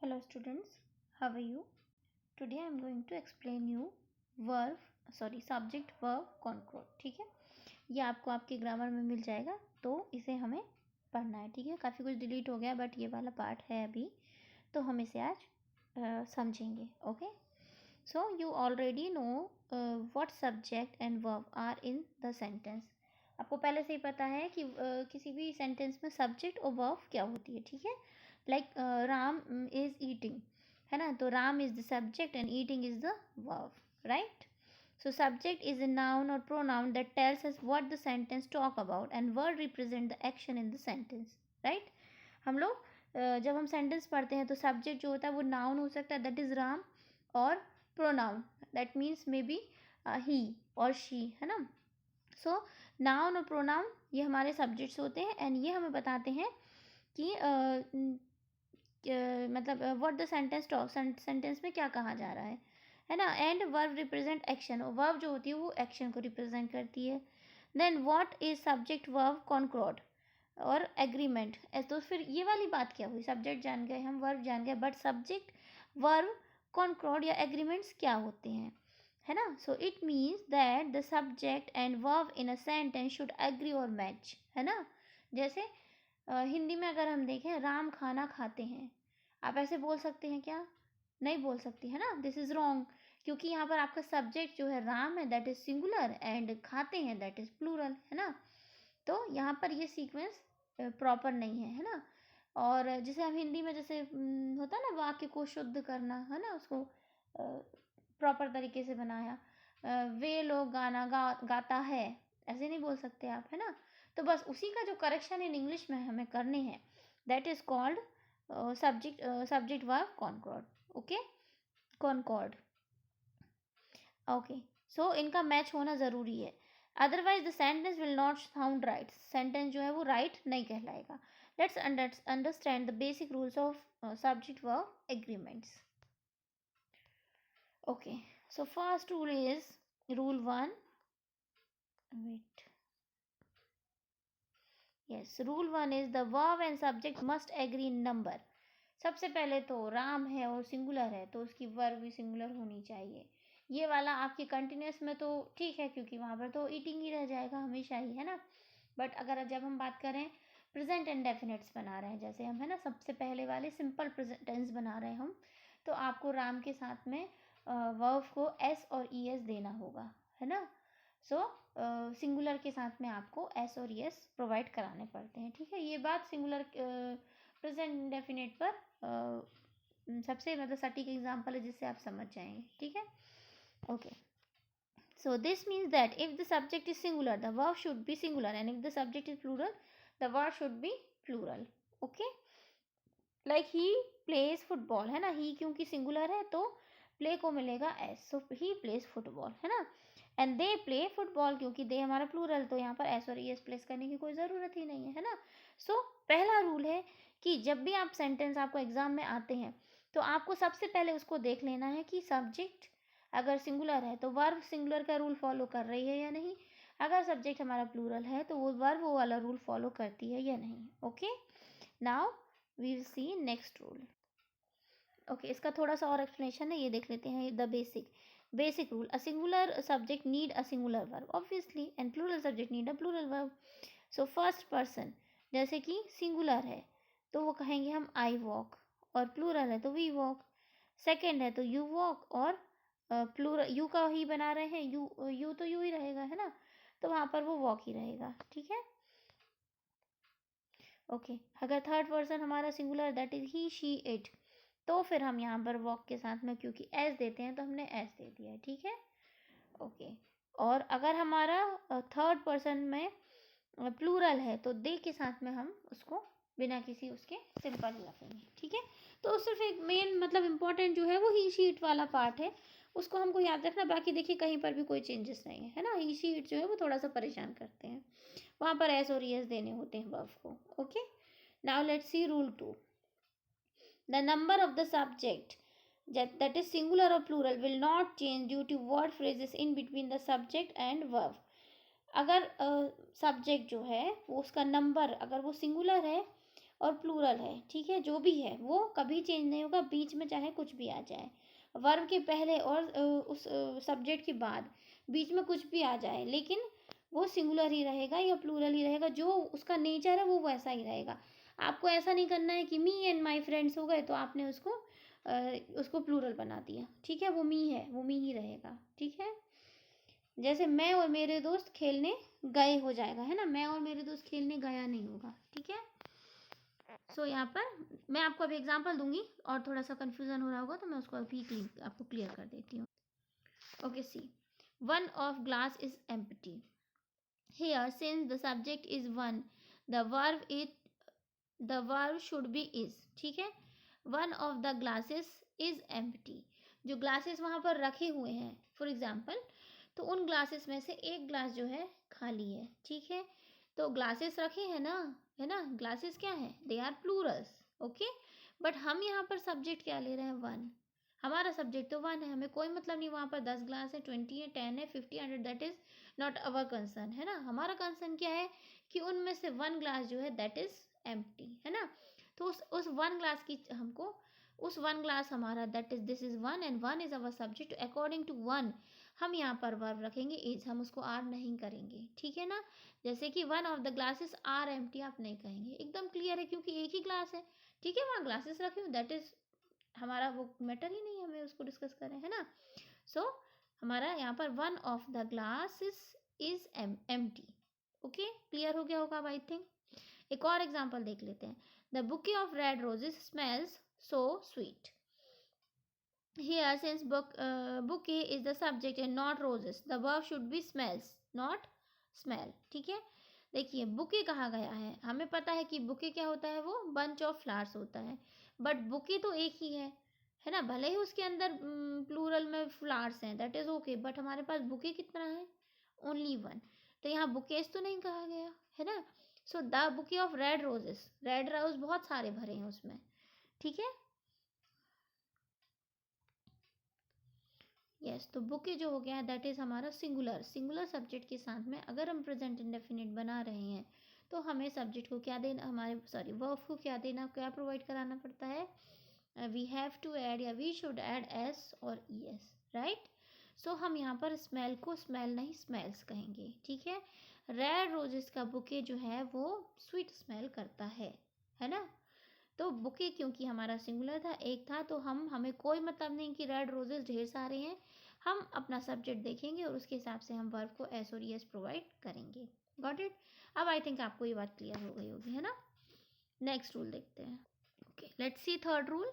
Hello students, how are you? Today I am going to explain you subject verb concord. ठीक है, ये आपको आपके ग्रामर में मिल जाएगा, तो इसे हमें पढ़ना है. ठीक है, काफ़ी कुछ डिलीट हो गया बट ये वाला पार्ट है अभी, तो हम इसे आज समझेंगे. Okay, so you already know what subject and verb are in the sentence. आपको पहले से ही पता है कि किसी भी सेंटेंस में सब्जेक्ट और वर्ब क्या होती है. ठीक है, लाइक राम इज ईटिंग, है ना, तो Ram is the subject and eating is the verb, right. So subject is a noun or pronoun that tells us what the sentence talk about and verb represent the action in the sentence, right. हम लोग जब हम sentence पढ़ते हैं तो subject जो होता है वो नाउन हो सकता है, दैट इज राम, और pronoun that means may be he और शी, है ना. सो नाउन और प्रोनाउन ये हमारे सब्जेक्ट्स होते हैं एंड ये हमें बताते हैं कि मतलब what the sentence talk, sentence में क्या कहा जा रहा है ना. And verb represent action, verb जो होती है वो एक्शन को रिप्रेजेंट करती है. Then what is subject verb concord और एग्रीमेंट. तो फिर ये वाली बात क्या हुई, सब्जेक्ट जान गए हम, वर्ब जान गए, बट सब्जेक्ट वर्ब कॉन्क्रॉड या एग्रीमेंट्स क्या होते हैं, है ना. So it means that the subject and verb in a sentence should agree और मैच, है ना. जैसे हिंदी में अगर हम देखें, राम खाना खाते हैं, आप ऐसे बोल सकते हैं क्या? नहीं बोल सकती, है ना. दिस इज रॉन्ग, क्योंकि यहाँ पर आपका सब्जेक्ट जो है राम है दैट इज सिंगुलर एंड खाते हैं दैट इज प्लूरल, है ना. तो यहाँ पर ये सीक्वेंस प्रॉपर नहीं है ना. और जैसे हम हिंदी में जैसे होता है ना वाक्य को शुद्ध करना, है ना, उसको प्रॉपर तरीके से बनाया. वे लोग गाना गाता है, ऐसे नहीं बोल सकते आप, है ना. तो बस उसी का जो करेक्शन इन इंग्लिश में हमें करने हैं, that is called subject verb concord. Okay, concord. Okay, so इनका मैच होना ज़रूरी है, otherwise the sentence will not sound right. Sentence जो है वो राइट नहीं कहलाएगा. Let's understand the basic rules of subject verb agreements. Okay, so first rule is rule 1. wait yes, rule 1 is the verb and subject must agree in number. सबसे पहले तो राम है और सिंगुलर है तो उसकी वर्ब भी सिंगुलर होनी चाहिए. ये वाला आपकी कंटिन्यूस में तो ठीक है, क्योंकि वहाँ पर तो ईटिंग ही रह जाएगा हमेशा ही, है ना. बट अगर जब हम बात करें प्रेजेंट एंड डेफिनेट्स बना रहे हैं, जैसे हम, है ना, सबसे पहले वाले सिंपल प्रेजेंट टेंस बना रहे हैं हम, तो आपको राम के साथ में वर्ब को एस और ई एस देना होगा, है ना. सो सिंगुलर के साथ में आपको एस और ई एस प्रोवाइड कराने पड़ते हैं. ठीक है, ये बात सिंगुलर प्रेजेंट डेफिनेट पर सबसे मतलब सटीक एग्जाम्पल है जिससे आप समझ जाएंगे. ठीक है, okay. So this means that if the subject is singular, the verb should be singular, and if the subject is plural, the verb should be plural. Okay, like he plays football, है ना. he क्योंकि singular है तो play को मिलेगा s, so he plays football, है ना. and they play football क्योंकि they हमारा plural, तो यहाँ पर s और es प्लेस करने की कोई ज़रूरत ही नहीं है ना. so पहला रूल है कि जब भी आप सेंटेंस आपको एग्जाम में आते हैं तो आपको सबसे पहले उसको देख लेना है कि सब्जेक्ट अगर सिंगुलर है तो वर्ब सिंगुलर का रूल फॉलो कर रही है या नहीं. अगर सब्जेक्ट हमारा प्लूरल है तो वो वर्ब वो वाला रूल फॉलो करती है या नहीं. Okay, now we will see next rule. Okay, इसका थोड़ा सा और एक्सप्लेनेशन है, ये देख लेते हैं. The basic rule, a singular subject need a singular verb obviously and plural subject need a plural verb. So first person जैसे कि सिंगुलर है तो वो कहेंगे हम आई वॉक, और प्लूरल है तो वी वॉक. सेकेंड है तो यू वॉक, और प्लूरल यू का ही बना रहे हैं, यू तो यू ही रहेगा, है ना, तो वहाँ पर वो वॉक ही रहेगा. ठीक है, ओके. अगर थर्ड पर्सन हमारा singular that is he she it, तो फिर हम यहाँ पर वॉक के साथ में क्योंकि एस देते हैं तो हमने एस दे दिया है. ठीक है, ओके. और अगर हमारा थर्ड पर्सन में प्लूरल है तो दे के साथ में हम उसको बिना किसी उसके सिंपल रखेंगे. ठीक है, तो सिर्फ एक मेन मतलब इम्पोर्टेंट जो है वो ही शीट वाला पार्ट है, उसको हमको याद रखना. बाकी देखिए कहीं पर भी कोई चेंजेस नहीं है, है ना. ही शीट जो है वो थोड़ा सा परेशान करते हैं, वहाँ पर एस और एस देने होते हैं वर्ब को. Okay, now let's see rule 2. The number of the subject that is singular or plural will not change due to word phrases in between the subject and verb. अगर subject जो है वो उसका number अगर वो singular है और plural है, ठीक है, जो भी है वो कभी चेंज नहीं होगा, बीच में चाहे कुछ भी आ जाए, वर्ब के पहले और उस सब्जेक्ट के बाद बीच में कुछ भी आ जाए, लेकिन वो सिंगुलर ही रहेगा या प्लूरल ही रहेगा, जो उसका नेचर है वो वैसा ही रहेगा। आपको ऐसा नहीं करना है कि मी एंड माई फ्रेंड्स हो गए तो आपने उसको प्लूरल बना दिया, ठीक है, वो मी है, वो मी ही रहेगा, ठीक है। जैसे मैं और मेरे दोस्त खेलने गए हो जाएगा, है ना, मैं और मेरे दोस्त खेलने गया नहीं होगा, ठीक है। सो यहाँ पर मैं आपको अभी एग्जांपल दूंगी और थोड़ा सा कंफ्यूजन हो रहा होगा तो मैं उसको अभी आपको क्लियर कर देती हूँ। Okay, see, one of glass is empty. Here since the subject is one, the verb should be is, ठीक है। One of the glasses is empty, जो ग्लासेस वहाँ पर रखे हुए हैं फॉर एग्जाम्पल, तो उन ग्लासेस में से एक ग्लास जो है खाली है, ठीक है। तो ग्लासेस रखे हैं ना, है ना, ग्लासेस क्या है, they are plurals, okay. But हम यहाँ पर सब्जेक्ट क्या ले रहे हैं, वन, हमारा सब्जेक्ट तो वन है, हमें कोई मतलब नहीं वहाँ पर 10 ग्लास है, 20 है, 10 है, 50, 100, that is not our concern, है ना। हमारा कंसर्न क्या है कि उनमें से वन ग्लास जो है दैट इज एम्प्टी, है ना। तो उस वन ग्लास की हमको, उस वन ग्लास हमारा that is, this is one and one is our subject, according to one हम यहाँ पर वर्ब रखेंगे इज, हम उसको आर नहीं करेंगे, ठीक है ना। जैसे कि one of the glasses are empty आप नहीं कहेंगे, एकदम क्लियर है क्योंकि एक ही ग्लास है, ठीक है, वहाँ ग्लासेस रखे हो, दैट इज हमारा वो मैटर ही नहीं, हमें उसको डिस्कस करें, है ना। सो हमारा यहाँ पर one of the glasses is empty, okay, clear हो गया होगा अब आई थिंक। एक और एग्जांपल देख लेते हैं। The bouquet of red roses smells so sweet. Here, since bouquet is the subject and not roses, the verb should be smells, not smell, ठीक है। देखिए बुके कहा गया है, हमें पता है कि बुके क्या होता है, वो बंच ऑफ फ्लावर्स होता है, बट बुके तो एक ही है ना, भले ही उसके अंदर प्लूरल में फ्लावर्स हैं, दैट इज ओके, बट हमारे पास बुके कितना है, ओनली वन, तो यहाँ बुकेज तो नहीं कहा गया, है ना। So the bouquet of red roses, red rose बहुत सारे भरे हैं उसमें, ठीक है। यस, तो बुके जो हो गया है दैट इज हमारा सिंगुलर, सिंगुलर सब्जेक्ट के साथ में अगर हम प्रेजेंट इंडेफिनिट बना रहे हैं तो हमें सब्जेक्ट को क्या देना, हमारे सॉरी वर्ब को क्या देना, क्या प्रोवाइड कराना पड़ता है, वी हैव टू ऐड या वी शुड ऐड एस और ई एस, राइट। सो हम यहाँ पर स्मेल को स्मेल नहीं स्मेल्स कहेंगे, ठीक है। रेड रोजेस का बुके जो है वो स्वीट स्मेल करता है ना। तो बुके क्योंकि हमारा सिंगुलर था, एक था, तो हमें कोई मतलब नहीं कि रेड रोजेस ढेर सारे हैं, हम अपना सब्जेक्ट देखेंगे और उसके हिसाब से हम वर्ब को एस और एस प्रोवाइड करेंगे। Got it. अब आई थिंक आपको ये बात क्लियर हो गई होगी, है ना। नेक्स्ट रूल देखते हैं। Okay, let's see third rule.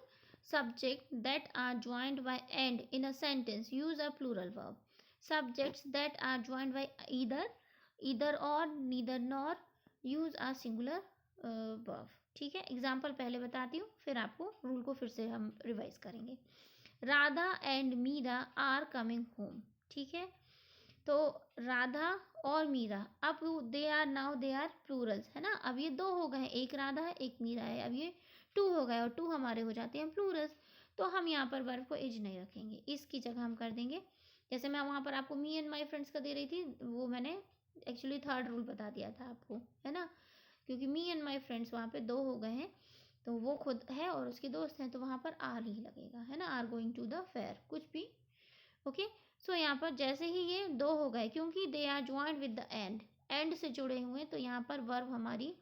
Subject that are joined by and in a sentence use a plural verb. Subjects that are joined by either or neither nor use a singular verb, ठीक है। Example पहले बताती हूँ, फिर आपको rule को फिर से हम रिवाइज करेंगे। Radha and Meera are coming home, ठीक है। तो राधा और मीरा, अब दे आर प्लूरल्स, है ना। अब ये दो हो गए, एक राधा है एक मीरा है, अब ये टू हो गए और टू हमारे हो जाते हैं प्लूरल्स, तो हम यहाँ पर वर्ब को इज नहीं रखेंगे, इसकी जगह हम कर देंगे, जैसे मैं वहाँ पर आपको मी एंड माई फ्रेंड्स का दे रही थी, वो मैंने एक्चुअली थर्ड रूल बता दिया था आपको, है ना, क्योंकि मी एंड माई फ्रेंड्स वहाँ पे दो हो गए हैं, तो वो खुद है और उसके दोस्त हैं, तो वहाँ पर आर ही लगेगा, है ना, are going to the fair, कुछ भी, ओके। सो यहाँ पर जैसे ही ये दो हो गए, क्योंकि they are joint with the and से जुड़े हुए, तो यहाँ पर वर्ब हमारी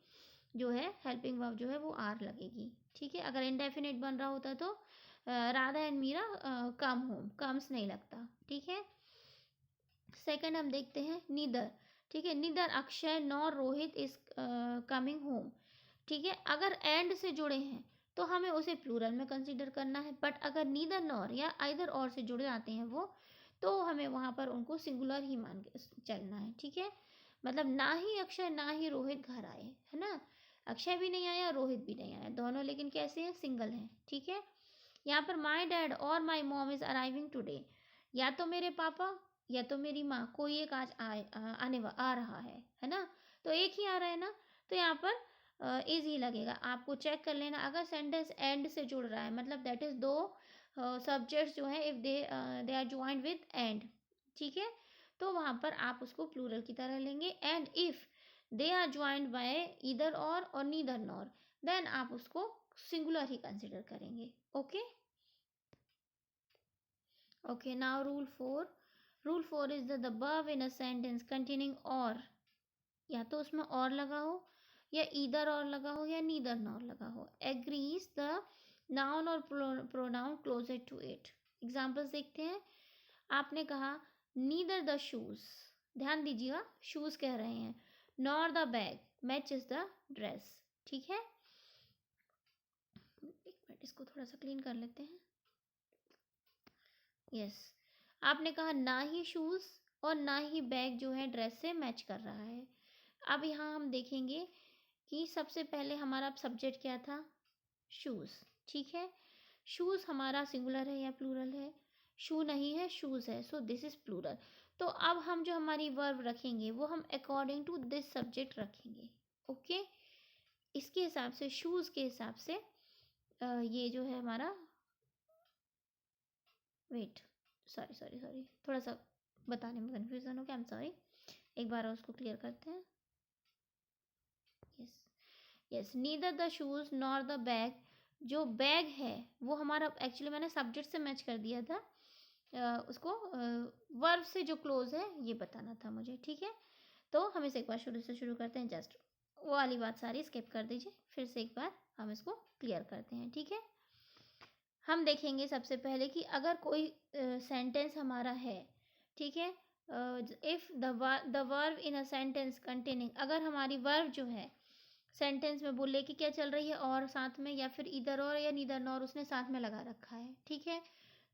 जो है हेल्पिंग वर्ब जो है वो आर लगेगी, ठीक है। अगर इनडेफिनिट बन रहा होता तो Radha and Meera come home, comes नहीं लगता, ठीक है। सेकंड हम देखते हैं नीदर, ठीक है। Neither Akshay nor Rohit is coming home, ठीक है। अगर एंड से जुड़े हैं तो हमें उसे प्लूरल में कंसीडर करना है, बट अगर नीदर नॉर या आइदर और से जुड़े आते हैं वो, तो हमें वहाँ पर उनको सिंगुलर ही मान के चलना है, ठीक है। मतलब ना ही अक्षय ना ही रोहित घर आए, है ना, अक्षय भी नहीं आया रोहित भी नहीं आया, दोनों लेकिन कैसे हैं, सिंगल हैं, ठीक है। यहाँ पर माई डैड और my mom is arriving today, या तो मेरे पापा या तो मेरी माँ, कोई एक आज आ रहा है ना, तो एक ही आ रहा है ना, तो यहाँ पर इज ही लगेगा। आपको चेक कर लेना, अगर सेंटेंस एंड से जुड़ रहा है मतलब दैट इज दो सब्जेक्ट्स जो है, if they are joint with and, ठीक है, तो वहाँ पर आप उसको प्लूरल की तरह लेंगे। And if they are joint by either or neither nor, then आप उसको सिंगुलर ही कंसिडर करेंगे. Okay okay. Now rule 4 is the above in a sentence containing or, या तो उसमें और लगा हो, या ईदर और लगा हो, या नीदर नॉर लगा हो, agrees the noun or pronoun closer to it. Examples देखते हैं. आपने कहा नीदर द शूज, ध्यान दीजिएगा, शूज कह रहे हैं, nor the bag matches the dress. ठीक है, एक मिनट इसको थोड़ा सा क्लीन कर लेते हैं. यस, आपने कहा ना ही शूज और ना ही बैग जो है ड्रेस से मैच कर रहा है. अब यहाँ हम देखेंगे कि सबसे पहले हमारा सब्जेक्ट क्या था, शूज. ठीक है, शूज हमारा सिंगुलर है या प्लूरल है, शू नहीं है, शूज है, सो दिस इज प्लूरल. तो अब हम जो हमारी वर्ब रखेंगे वो हम अकॉर्डिंग टू दिस सब्जेक्ट रखेंगे. ओके, इसके हिसाब से, शूज के हिसाब से ये जो है हमारा, वेट, सॉरी सॉरी सॉरी, थोड़ा सा बताने में कन्फ्यूजन हो गया, आई एम सॉरी. एक बार और उसको क्लियर करते हैं. Yes yes, neither the shoes nor the bag. जो बैग है वो हमारा, एक्चुअली मैंने सब्जेक्ट से मैच कर दिया था, उसको वर्ब से जो क्लोज है ये बताना था मुझे. ठीक है, तो हम इसे एक बार शुरू से शुरू करते हैं. जस्ट वो वाली बात सारी स्किप कर दीजिए, फिर से एक बार हम इसको क्लियर करते हैं. ठीक है, हम देखेंगे सबसे पहले कि अगर कोई सेंटेंस हमारा है, ठीक है, if the verb in a sentence containing, अगर हमारी वर्ब जो है सेंटेंस में बोले कि क्या चल रही है और साथ में, या फिर इधर और या नीदर नॉर उसने साथ में लगा रखा है. ठीक है,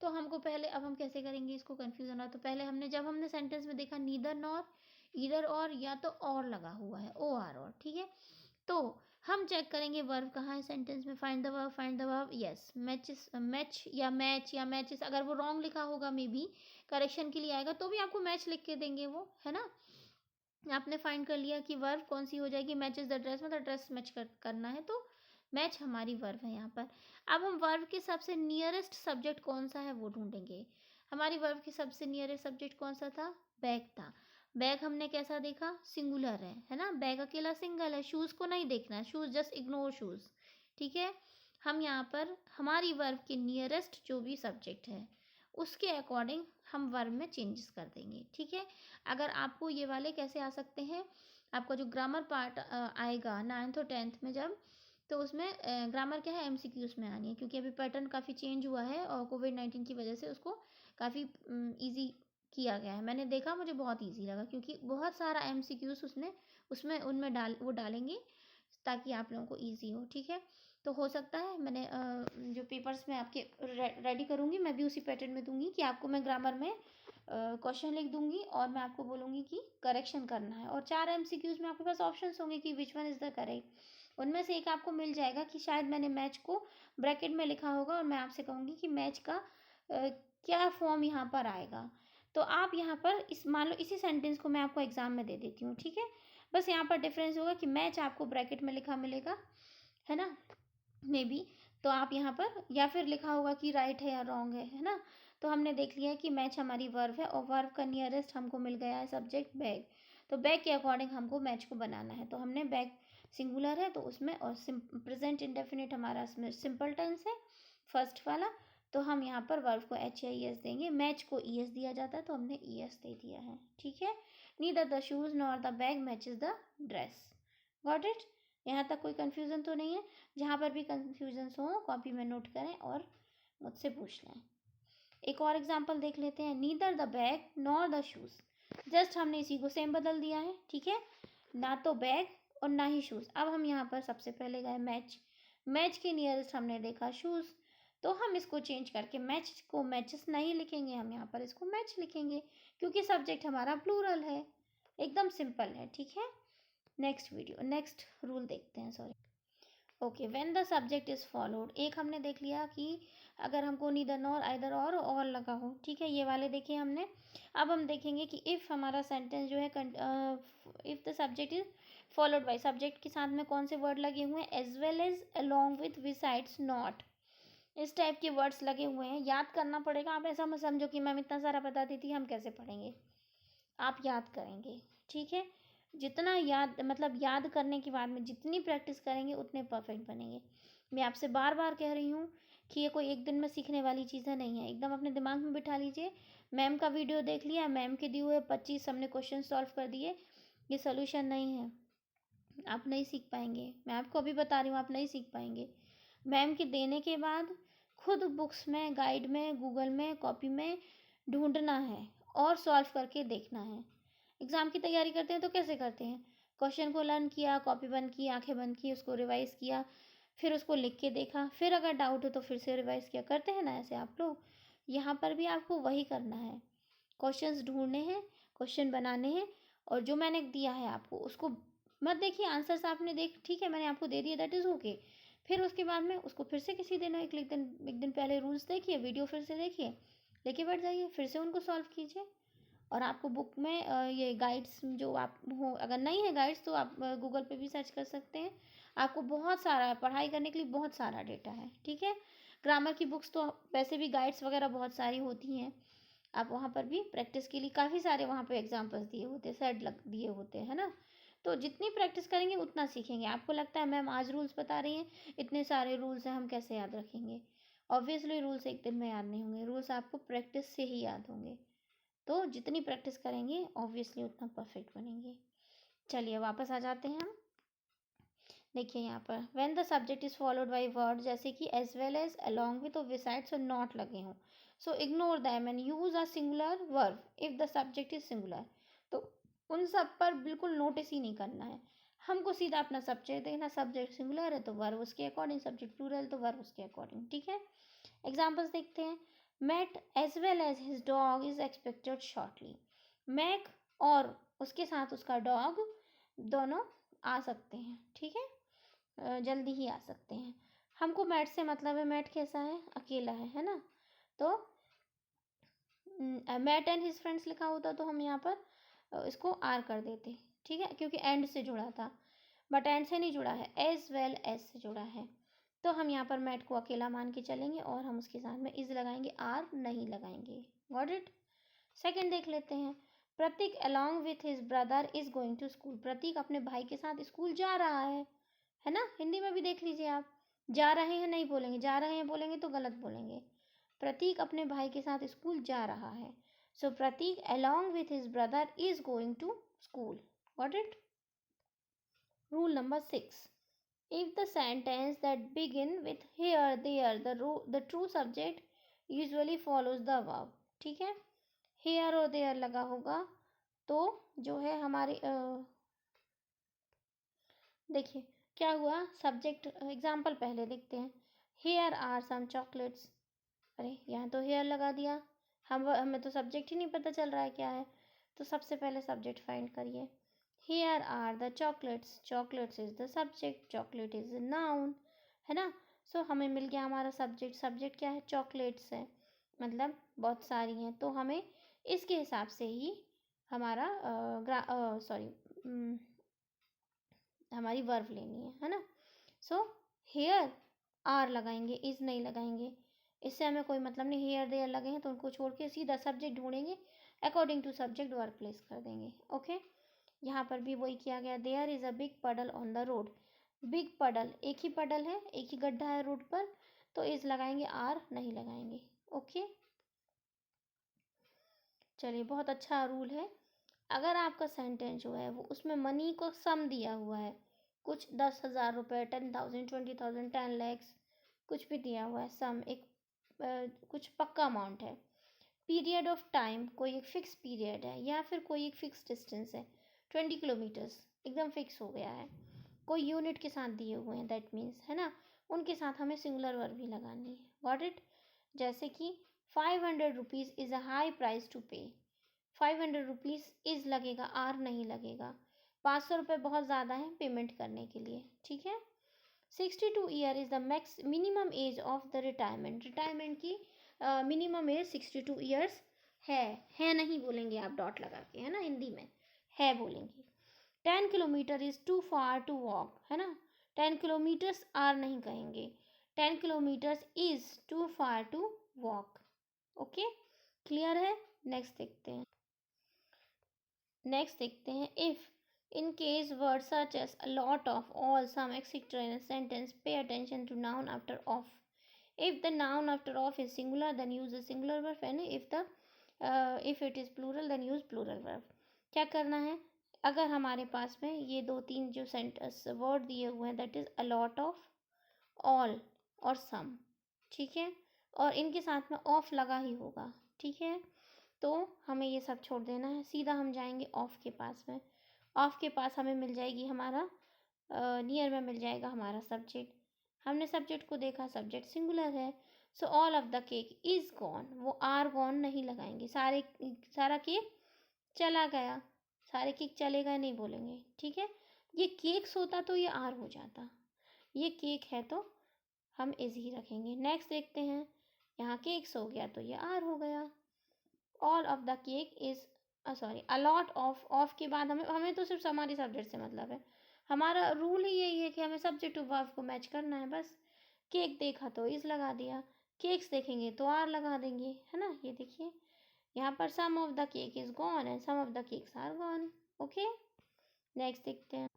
तो हमको पहले, अब हम कैसे करेंगे इसको, कंफ्यूजन है. तो पहले हमने, जब हमने सेंटेंस में देखा नीदर नॉर, इधर और, या तो और लगा हुआ है, ओ आर और. ठीक है, तो हम चेक करेंगे वर्ब कहाँ है सेंटेंस में. Find the verb, find the verb. Yes, matches, match या मैच या मैचेस. अगर वो रॉन्ग लिखा होगा, मे बी करेक्शन के लिए आएगा, तो भी आपको मैच लिख के देंगे वो, है ना. आपने फाइंड कर लिया कि वर्ब कौन सी हो जाएगी, मैचेस द ड्रेस, मतलब ड्रेस मैच करना है, तो मैच हमारी वर्ब है यहाँ पर. अब हम वर्ब के सबसे नियरेस्ट सब्जेक्ट कौन सा है वो ढूंढेंगे. हमारी वर्ब के सबसे नियरेस्ट सब्जेक्ट कौन सा था, बैग था. बैग हमने कैसा देखा, सिंगुलर है ना, बैग अकेला सिंगल है. शूज़ को नहीं देखना, शूज़ जस्ट इग्नोर शूज़. ठीक है, हम यहाँ पर हमारी वर्ब के नियरेस्ट जो भी सब्जेक्ट है उसके अकॉर्डिंग हम वर्ब में चेंजेस कर देंगे. ठीक है, अगर आपको ये वाले कैसे आ सकते हैं, आपका जो ग्रामर पार्ट आएगा 9th और 10th में जब, तो उसमें ग्रामर क्या है, एमसीक्यूज में आनी है, क्योंकि अभी पैटर्न काफ़ी चेंज हुआ है और कोविड-19 की वजह से उसको काफ़ी ईजी किया गया है. मैंने देखा, मुझे बहुत ईजी लगा, क्योंकि बहुत सारा एमसीक्यूज उसमें उनमें डालेंगे ताकि आप लोगों को ईजी हो. ठीक है, तो हो सकता है मैंने जो पेपर्स में आपके रेडी करूँगी, मैं भी उसी पैटर्न में दूंगी कि आपको मैं ग्रामर में क्वेश्चन लिख दूंगी और मैं आपको बोलूँगी कि करेक्शन करना है. और 4 एमसीक्यूज में आपके पास ऑप्शंस होंगे कि which one is the correct. उनमें से एक आपको मिल जाएगा कि शायद मैंने मैच को ब्रैकेट में लिखा होगा और मैं आपसे कहूँगी कि मैच का क्या फॉर्म यहाँ पर आएगा. तो आप यहाँ पर मान लो इसी सेंटेंस को मैं आपको एग्जाम में दे देती हूँ. ठीक है, बस यहाँ पर डिफरेंस होगा कि मैच आपको ब्रैकेट में लिखा मिलेगा, है ना, मे बी. तो आप यहाँ पर, या फिर लिखा होगा कि राइट है या रॉन्ग है ना. तो हमने देख लिया कि मैच हमारी वर्ब है और वर्ब का नियरेस्ट हमको मिल गया है सब्जेक्ट बैग. तो बैग के अकॉर्डिंग हमको मैच को बनाना है. तो हमने बैग सिंगुलर है तो उसमें, और प्रेजेंट इंडेफिनिट हमारा सिंपल टेंस है फर्स्ट वाला, तो हम यहाँ पर वर्ब को HIS देंगे. मैच को ES दिया जाता है तो हमने ES दे दिया है. ठीक है, neither the shoes nor the bag matches the dress. Got it. यहाँ तक कोई कन्फ्यूज़न तो नहीं है. जहाँ पर भी कन्फ्यूजन हो कॉपी में नोट करें और मुझसे पूछ लें. एक और एग्जांपल देख लेते हैं. Neither the bag nor the shoes. Just हमने इसी को सेम बदल दिया है. ठीक है, ना तो बैग और ना ही शूज़. अब हम यहाँ पर सबसे पहले गए मैच. मैच के नियरेस्ट हमने देखा शूज़, तो हम इसको चेंज करके मैच को मैचेस नहीं लिखेंगे, हम यहाँ पर इसको मैच लिखेंगे, क्योंकि सब्जेक्ट हमारा प्लूरल है. एकदम सिंपल है. ठीक है, नेक्स्ट रूल देखते हैं. Sorry. Okay, when the subject is followed. एक हमने देख लिया कि अगर हमको नीदर नॉर आइदर और लगा हो. ठीक है, ये वाले देखे हमने. अब हम देखेंगे कि इफ़ हमारा सेंटेंस जो है, if the subject is followed by, subject के साथ में कौन से वर्ड लगे हुए हैं, as well as, along with, besides, not. इस टाइप के वर्ड्स लगे हुए हैं, याद करना पड़ेगा. आप ऐसा मत समझो कि मैम इतना सारा बता देती, हम कैसे पढ़ेंगे, आप याद करेंगे. ठीक है, जितना याद करने के बाद में जितनी प्रैक्टिस करेंगे उतने परफेक्ट बनेंगे। मैं आपसे बार बार कह रही हूँ कि ये कोई एक दिन में सीखने वाली चीज़ें नहीं है। एकदम अपने दिमाग में बिठा लीजिए। मैम का वीडियो देख लिया, मैम के दिए हुए 25 हमने क्वेश्चन सॉल्व कर दिए, ये सोल्यूशन नहीं है। आप नहीं सीख पाएंगे। मैं आपको अभी बता रही हूँ, आप नहीं सीख पाएंगे। मैम के देने के बाद खुद बुक्स में, गाइड में, गूगल में, कॉपी में ढूंढना है और सॉल्व करके देखना है। एग्ज़ाम की तैयारी करते हैं तो कैसे करते हैं? क्वेश्चन को लर्न किया, कॉपी बंद की, आंखें बंद की, उसको रिवाइज़ किया, फिर उसको लिख के देखा, फिर अगर डाउट हो तो फिर से रिवाइज़ किया। करते हैं ना ऐसे आप लोग? यहाँ पर भी आपको वही करना है। क्वेश्चंस ढूंढने हैं, क्वेश्चन बनाने हैं, और जो मैंने दिया है आपको उसको मत देखिए। आंसर्स आपने ठीक है मैंने आपको दे दिया, दैट इज़ ओके। फिर उसके बाद में उसको फिर से किसी दिन एक दिन पहले रूल्स देखिए, वीडियो फिर से देखिए, लेके बैठ जाइए, फिर से उनको सॉल्व कीजिए। और आपको बुक में ये गाइड्स जो आप हो, अगर नहीं है गाइड्स तो आप गूगल पे भी सर्च कर सकते हैं। आपको बहुत सारा पढ़ाई करने के लिए बहुत सारा डेटा है, ठीक है। ग्रामर की बुक्स तो वैसे भी गाइड्स वगैरह बहुत सारी होती हैं। आप वहाँ पर भी प्रैक्टिस के लिए काफ़ी सारे वहाँ पे एग्जाम्पल्स दिए होते हैं, सेट दिए होते हैं, है ना। तो जितनी प्रैक्टिस करेंगे उतना सीखेंगे। आपको लगता है मैम आज रूल्स बता रही हैं, इतने सारे रूल्स हैं, हम कैसे याद रखेंगे? ऑब्वियसली रूल्स एक दिन में याद नहीं होंगे, रूल्स आपको प्रैक्टिस से ही याद होंगे। तो जितनी प्रैक्टिस करेंगे ऑब्वियसली उतना परफेक्ट बनेंगे। चलिए वापस आ जाते हैं हम। देखिए यहाँ पर when the subject is followed by word, जैसे कि as well as, along with और बिसाइड्स और नॉट लगे हों, so ignore them and use a singular verb if the subject is singular. तो उन सब पर बिल्कुल नोटिस ही नहीं करना है। हमको सीधा अपना सब्जेक्ट देखना, सब्जेक्ट सिंगुलर है तो वर्ब उसके अकॉर्डिंग, सब्जेक्ट प्लूरल तो वर्ब उसके अकॉर्डिंग, ठीक है। एग्जाम्पल्स देखते हैं। Matt as well as his dog is expected shortly. Mac और उसके साथ उसका डॉग दोनों आ सकते हैं, ठीक है, जल्दी ही आ सकते हैं। हमको मैट से मतलब है, मैट कैसा है? अकेला है ना। तो मैट एंड हिज फ्रेंड्स लिखा होता तो हम यहाँ पर इसको आर कर देते, ठीक है, क्योंकि एंड से जुड़ा था। बट एंड से नहीं जुड़ा है, एज वेल एज से जुड़ा है। तो हम यहाँ पर मैट को अकेला मान के चलेंगे और हम उसके साथ में इज लगाएंगे, आर नहीं लगाएंगे। Got it. सेकेंड देख लेते हैं। Prateek along with his brother is going to school. Prateek अपने भाई के साथ स्कूल जा रहा है ना। हिंदी में भी देख लीजिए आप। जा रहे हैं नहीं बोलेंगे, जा रहे हैं बोलेंगे तो गलत बोलेंगे। प्रतीक अपने भाई के साथ स्कूल जा रहा है। So Prateek along with his brother is going to school. Got it. Rule number 6. If the sentence that begin with here, there, the true subject usually follows the verb. ठीक है, here और there लगा होगा तो जो है हमारी देखिए क्या हुआ। सब्जेक्ट एग्जाम्पल पहले देखते हैं। here are some chocolates। अरे यहाँ तो here लगा दिया, हमें तो सब्जेक्ट ही नहीं पता चल रहा है क्या है। तो सबसे पहले सब्जेक्ट फाइंड करिए। Here are the chocolates। chocolates is the subject, chocolate is a noun, है ना। सो हमें मिल गया हमारा सब्जेक्ट। सब्जेक्ट क्या है? चॉकलेट्स है, मतलब बहुत सारी हैं। तो हमें इसके हिसाब से ही हमारा हमारी वर्ब लेनी है ना। सो हेयर आर लगाएंगे, इज नहीं लगाएंगे। इससे हमें कोई मतलब नहीं। हेयर देयर लगे हैं तो उनको छोड़ के सीधा सब्जेक्ट ढूंढेंगे, according to subject verb place कर देंगे। ओके, यहाँ पर भी वही किया गया। There is a big puddle on the road. Big puddle, एक ही पडल है, एक ही गड्ढा है रोड पर, तो इज लगाएंगे, आर नहीं लगाएंगे। ओके, चलिए बहुत अच्छा रूल है। अगर आपका सेंटेंस जो है वो उसमें मनी को सम दिया हुआ है, कुछ 10,000 रुपये, 10,000, 20,000, 10 लैक्स, कुछ भी दिया हुआ है, सम एक कुछ पक्का अमाउंट है। पीरियड ऑफ टाइम, कोई एक फिक्स पीरियड है, या फिर कोई एक फिक्स डिस्टेंस है, 20 किलोमीटर्स एकदम फिक्स हो गया है, कोई यूनिट के साथ दिए हुए हैं, दैट मीन्स, है ना, उनके साथ हमें सिंगुलर वर्ब भी लगानी है। Got it. जैसे कि 500 rupees is a high price to pay. 500 rupees is लगेगा, आर नहीं लगेगा। 500 रुपये बहुत ज़्यादा है पेमेंट करने के लिए, ठीक है। 62 year is the max minimum age of the retirement. Retirement की मिनिमम एज 62 ईयर्स है नहीं बोलेंगे आप डॉट लगा के, है ना, हिंदी में है बोलेंगे। 10 kilometre is too far to walk, है ना। 10 किलोमीटर्स आर नहीं कहेंगे, 10 kilometres is too far to walk. Okay, clear है। नेक्स्ट देखते हैं। If In case words such as a lot of, all, some, etc. in a sentence, pay attention to noun after of. If the noun after of is singular, then use the singular verb, and if it is plural, then use plural verb. क्या करना है? अगर हमारे पास में ये दो तीन जो सेंटेंस वर्ड दिए हुए हैं, that is a lot of, all और some, ठीक है, और इनके साथ में ऑफ लगा ही होगा, ठीक है, तो हमें ये सब छोड़ देना है, सीधा हम जाएंगे ऑफ के पास में। ऑफ के पास हमें मिल जाएगी हमारा नियर में मिल जाएगा हमारा सब्जेक्ट। हमने सब्जेक्ट को देखा, सब्जेक्ट सिंगुलर है। So all of the cake is gone, वो आर गॉन नहीं लगाएंगे, सारा केक चला गया, सारे केक चले गए नहीं बोलेंगे, ठीक है। ये केक्स होता तो ये आर हो जाता, ये केक है तो हम इज ही रखेंगे। नेक्स्ट देखते हैं, यहाँ केक्स हो गया तो ये आर हो गया। All of the cake is sorry a lot of के बाद हमें हमें तो सिर्फ हमारी सब्जेक्ट से मतलब है, हमारा रूल ही यही है कि हमें सब्जेक्ट टू वर्ब को मैच करना है बस। केक देखा तो इज लगा दिया, केक्स देखेंगे तो आर लगा देंगे, है ना। ये देखिए यहाँ पर some of the cake is gone and some of the cakes are gone. Okay, next देखते हैं।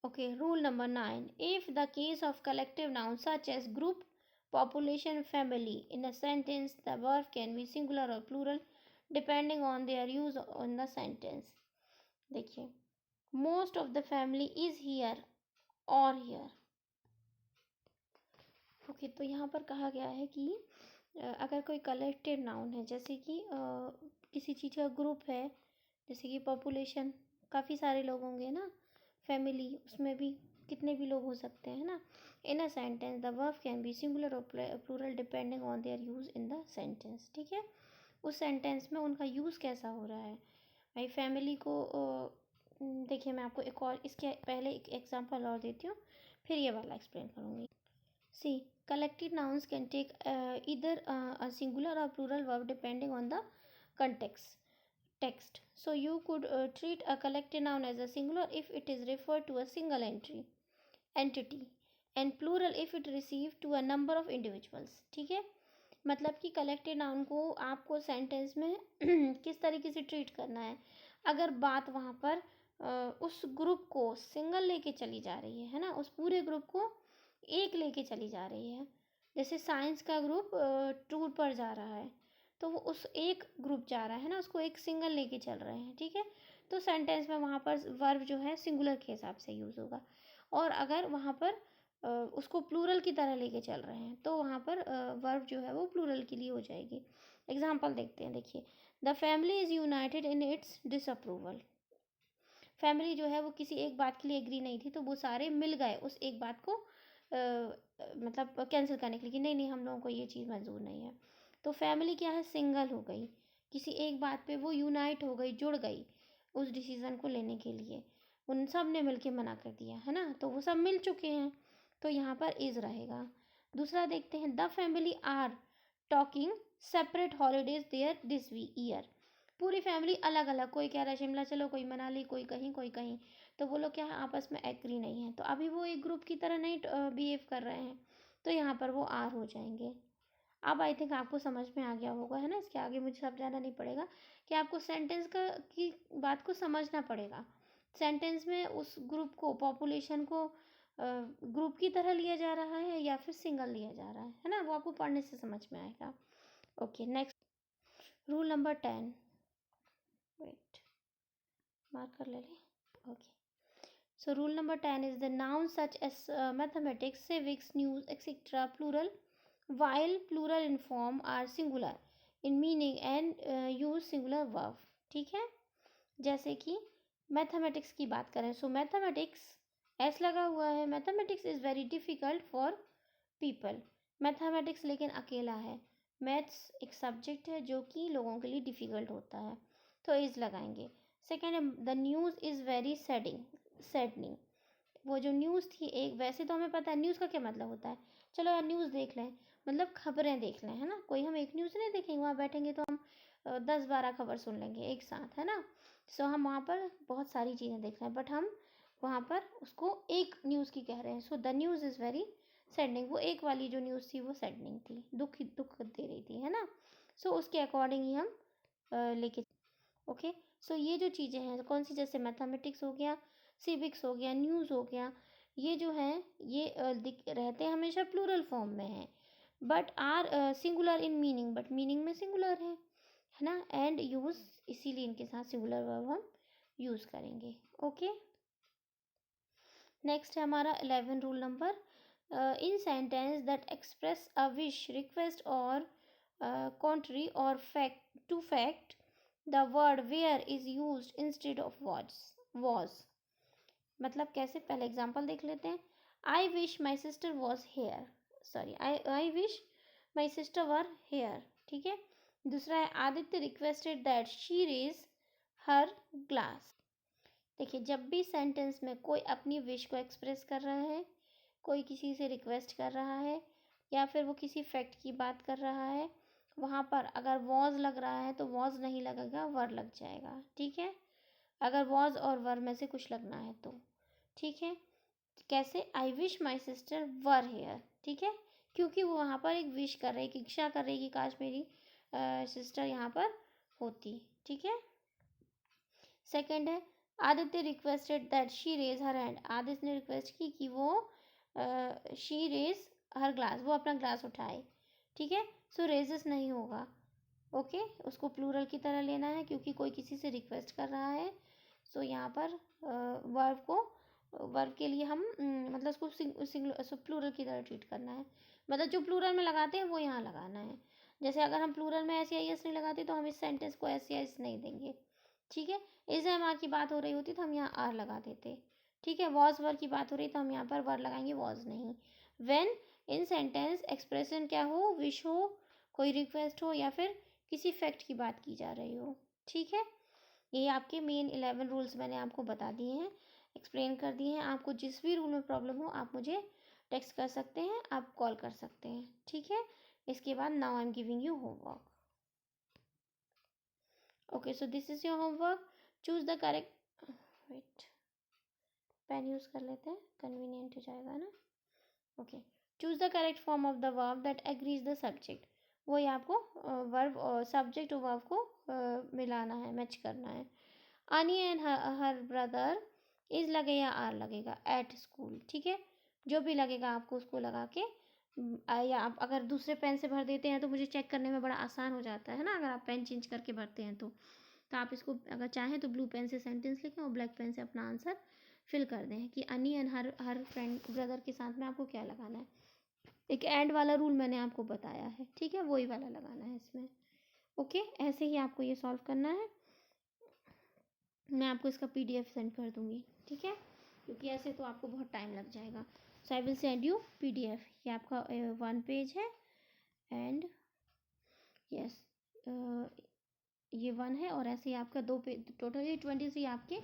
Okay, rule number 9, if the case of collective noun such as group, population, family in a sentence, the verb can be singular or plural depending on their use in the sentence। देखिए, most of the family is here or here। Okay, तो यहाँ पर कहा गया है कि अगर कोई कलेक्टिव नाउन है, जैसे कि किसी चीज़ का ग्रुप है, जैसे कि पॉपुलेशन, काफ़ी सारे लोग होंगे ना, फैमिली उसमें भी कितने भी लोग हो सकते हैं ना। In a sentence the verb can be singular और plural depending on their use in the sentence, ठीक है। उस सेंटेंस में उनका यूज़ कैसा हो रहा है। भाई फैमिली को देखिए, मैं आपको एक और इसके पहले एक एग्जांपल और देती हूँ, फिर ये वाला एक्सप्लेन करूँगी। सी, collective nouns can take either a singular or plural verb depending on the context text. So you could treat a collective noun as a singular if it is referred to a single entity and plural if it refers to a number of individuals, ठीक है। मतलब कि collective noun को आपको sentence में किस तरीके से ट्रीट करना है। अगर बात वहाँ पर उस ग्रुप को सिंगल लेके चली जा रही है ना, उस पूरे ग्रुप को एक लेके चली जा रही है, जैसे साइंस का ग्रुप टूर पर जा रहा है, तो वो उस एक ग्रुप जा रहा है ना, उसको एक सिंगल लेके चल रहे हैं, ठीक है। तो सेंटेंस में वहाँ पर वर्ब जो है सिंगुलर के हिसाब से यूज़ होगा। और अगर वहाँ पर उसको प्लूरल की तरह लेके चल रहे हैं, तो वहाँ पर वर्ब जो है वो प्लूरल के लिए हो जाएगी। एग्जाम्पल देखते हैं, देखिए, the family is United in its disapproval. Family जो है वो किसी एक बात के लिए एग्री नहीं थी, तो वो सारे मिल गए उस एक बात को मतलब कैंसिल करने के लिए कि नहीं नहीं, हम लोगों को ये चीज़ मंजूर नहीं है। तो फैमिली क्या है, सिंगल हो गई, किसी एक बात पे वो यूनाइट हो गई, जुड़ गई उस डिसीज़न को लेने के लिए, उन सब ने मिलके मना कर दिया है ना, तो वो सब मिल चुके हैं, तो यहाँ पर इज़ रहेगा। दूसरा देखते हैं, the family are talking separate holidays there this year. पूरी फैमिली अलग अलग, कोई कह रहा है शिमला चलो, कोई मनाली, कोई कहीं कोई कहीं, तो वो लोग क्या है आपस में एग्री नहीं है, तो अभी वो एक ग्रुप की तरह नहीं बिहेव कर रहे हैं, तो यहाँ पर वो आर हो जाएंगे। अब आई थिंक आपको समझ में आ गया होगा, है ना। इसके आगे मुझे सब जाना नहीं पड़ेगा कि आपको सेंटेंस का की बात को समझना पड़ेगा। सेंटेंस में उस ग्रुप को, पॉपुलेशन को ग्रुप की तरह लिया जा रहा है या फिर सिंगल लिया जा रहा है ना, वो आपको पढ़ने से समझ में आएगा। Okay, next, rule number 10, wait mark कर ले okay. So rule number 10 is the nouns such as mathematics, civics, news, etc. plural, while plural in form are singular in meaning and use singular verb, ठीक है। जैसे कि mathematics की बात करें, सो mathematics S लगा हुआ है, mathematics is very difficult for people. Mathematics लेकिन अकेला है, मैथ्स एक सब्जेक्ट है जो कि लोगों के लिए डिफ़िकल्ट होता है, तो इज़ लगाएंगे। Second, the news is very saddening. वो जो न्यूज़ थी एक, वैसे तो हमें पता है न्यूज़ का क्या मतलब होता है, चलो यार न्यूज़ देख लें, मतलब खबरें देख लें, है ना। कोई हम एक न्यूज़ नहीं देखेंगे, वहाँ बैठेंगे तो हम 10-12 खबर सुन लेंगे एक साथ, है ना। सो हम वहाँ पर बहुत सारी चीज़ें देख रहे हैं, बट हम वहाँ पर उसको एक न्यूज़ की कह रहे हैं। So the news is very saddening, वो एक वाली जो न्यूज़ थी वो सैडनिंग थी, दुख दे रही थी, है ना। सो उसके अकॉर्डिंग ही हम लेके, ओके। सो ये जो चीज़ें हैं कौन सी, जैसे मैथमेटिक्स हो गया, सिविक्स हो गया, न्यूज़ हो गया, ये जो है ये रहते हैं हमेशा प्लूरल फॉर्म में है, but are singular in meaning, but meaning में सिंगुलर है ना। एंड यूज़, इसीलिए इनके साथ सिंगुलर वर्ब हम यूज़ करेंगे। ओके, नेक्स्ट है हमारा 11 rule number, in sentence that express a wish, request or contrary or fact to fact, the word were is use instead of was. मतलब कैसे, पहले एग्जाम्पल देख लेते हैं। I wish my sister was here, sorry I wish my sister were here, ठीक है। दूसरा है Aditya requested that she raise her glass. देखिए, जब भी सेंटेंस में कोई अपनी विश को एक्सप्रेस कर रहा है, कोई किसी से रिक्वेस्ट कर रहा है, या फिर वो किसी फैक्ट की बात कर रहा है, वहाँ पर अगर वॉज लग रहा है तो वॉज नहीं लगेगा, वर लग जाएगा, ठीक है। अगर वॉज और वर में से कुछ लगना है तो, ठीक है। कैसे, I wish my sister were here, ठीक है, क्योंकि वो वहाँ पर एक विश कर रही, इच्छा कर रही कि काश मेरी सिस्टर यहाँ पर होती, ठीक है। सेकंड है Aditya requested that she raise her hand, Aditya ने रिक्वेस्ट की कि वो शी रेज हर ग्लास, वो अपना ग्लास उठाए, ठीक है। सो रेजेस नहीं होगा, ओके, उसको प्लूरल की तरह लेना है क्योंकि कोई किसी से रिक्वेस्ट कर रहा है। सो यहाँ पर वर्ब को, वर्ब के लिए हम मतलब उसको सिंगल प्लूरल की तरह ट्रीट करना है, मतलब जो प्लूरल में लगाते हैं वो यहाँ लगाना है। जैसे अगर हम प्लूरल में एस या एस नहीं लगाते तो हम इस सेंटेंस को एस या एस नहीं देंगे, ठीक है। इस एम आर की बात हो रही होती तो हम यहाँ आर लगा देते, ठीक है। वॉज वर की बात हो रही तो हम यहाँ पर वर लगाएंगे, वॉज नहीं। व्हेन इन सेंटेंस एक्सप्रेशन क्या हो, विश हो, कोई रिक्वेस्ट हो, या फिर किसी फैक्ट की बात की जा रही हो, ठीक है। ये आपके मेन 11 रूल्स मैंने आपको बता दिए हैं, एक्सप्लेन कर दिए हैं। आपको जिस भी रूल में प्रॉब्लम हो आप मुझे टेक्स्ट कर सकते हैं, आप कॉल कर सकते हैं, ठीक है। इसके बाद now I am giving you homework. Okay, so this is your homework. Choose the correct, wait, pen use कर लेते हैं, कन्वीनियंट हो जाएगा ना। Okay, choose the correct form of the verb that agrees the subject. वही आपको verb और subject और वर्ब को मिलाना है, मैच करना है। अनी एंड हर ब्रदर, इज लगे या आर लगेगा, एट स्कूल, ठीक है। जो भी लगेगा आपको उसको लगा के या आप अगर दूसरे पेन से भर देते हैं तो मुझे चेक करने में बड़ा आसान हो जाता है ना, अगर आप पेन चेंज करके भरते हैं तो आप इसको अगर चाहें तो ब्लू पेन से सेंटेंस लिखें और ब्लैक पेन से अपना आंसर फिल कर दें कि अनी एंड हर फ्रेंड ब्रदर के साथ में आपको क्या लगाना है। एक एंड वाला रूल मैंने आपको बताया है, ठीक है, वही वाला लगाना है इसमें। ओके, ऐसे ही आपको ये सॉल्व करना है। मैं आपको इसका PDF सेंड कर दूँगी, ठीक है, क्योंकि ऐसे तो आपको बहुत टाइम लग जाएगा। So I will send you PDF। ये आपका 1 पेज है एंड यस, ये 1 है, और ऐसे ही आपका 2 पेज, टोटली 23 आपके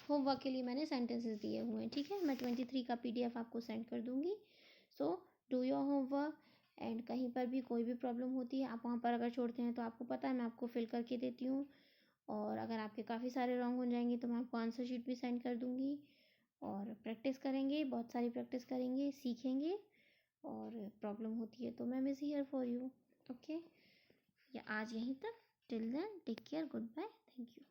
होमवर्क के लिए मैंने सेंटेंसेस दिए हुए हैं, ठीक है। मैं 23 का PDF आपको सेंड कर दूँगी। So do your homework, and कहीं पर भी कोई भी प्रॉब्लम होती है आप वहाँ पर अगर छोड़ते हैं तो आपको पता है मैं आपको फिल करके देती हूँ, और अगर आपके काफ़ी सारे रॉन्ग हो जाएंगे तो मैं आपको आंसर शीट भी सेंड कर दूँगी। और प्रैक्टिस करेंगे, बहुत सारी प्रैक्टिस करेंगे, सीखेंगे, और प्रॉब्लम होती है तो ma'am is here for you. Okay, या आज यहीं तक, till then take care, goodbye, thank you.